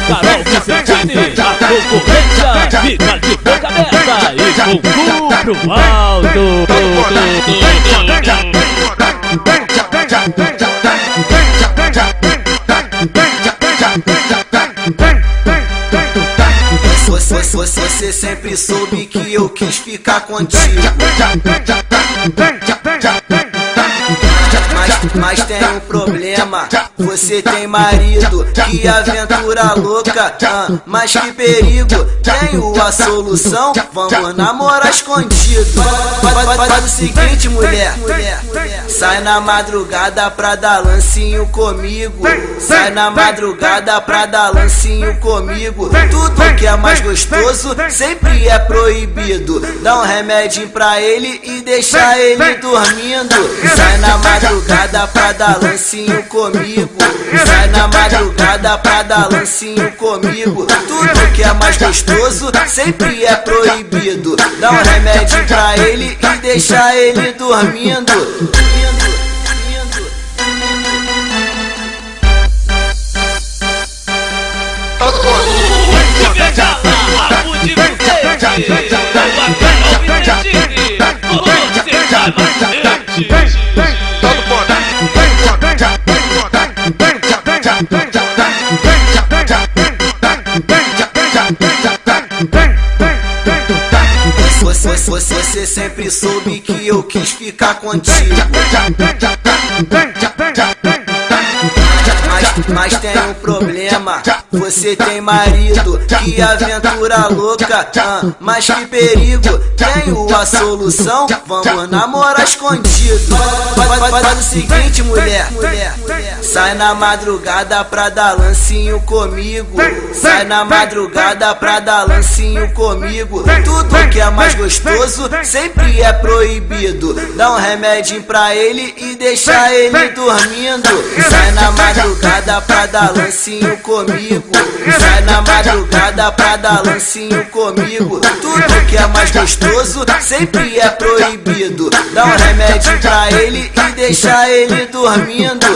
Carol Vicentini, a concorrência fica de boca aberta e com cu pro alto. Você sempre soube que eu quis ficar contigo, mas tem um problema. Você tem marido, que aventura louca, mas que perigo. Tenho a solução, vamos namorar escondido. Faz o seguinte, mulher, sai na madrugada pra dar lancinho comigo. Sai na madrugada pra dar lancinho comigo. Tudo que é mais gostoso sempre é proibido. Dá um remédio pra ele e deixa ele dormindo. Sai na madrugada pra dar lancinho comigo. Sai na madrugada pra dar lancinho comigo. Tudo que é mais gostoso sempre é proibido. Dá um remédio pra ele e deixa ele dormindo. Você sempre soube que eu quis ficar contigo, mas tem um problema. Você tem marido, que aventura louca, mas que perigo. Tenho a solução, vamos namorar escondido. Faz o seguinte, mulher, sai na madrugada pra dar lancinho comigo. Sai na madrugada pra dar lancinho comigo. Tudo que é mais gostoso sempre é proibido. Dá um remédio pra ele e deixa ele dormindo. Sai na madrugada pra dar lancinho comigo. Sai na madrugada pra dar lancinho comigo. Tudo que é mais gostoso sempre é proibido. Dá um remédio pra ele e deixa ele dormindo.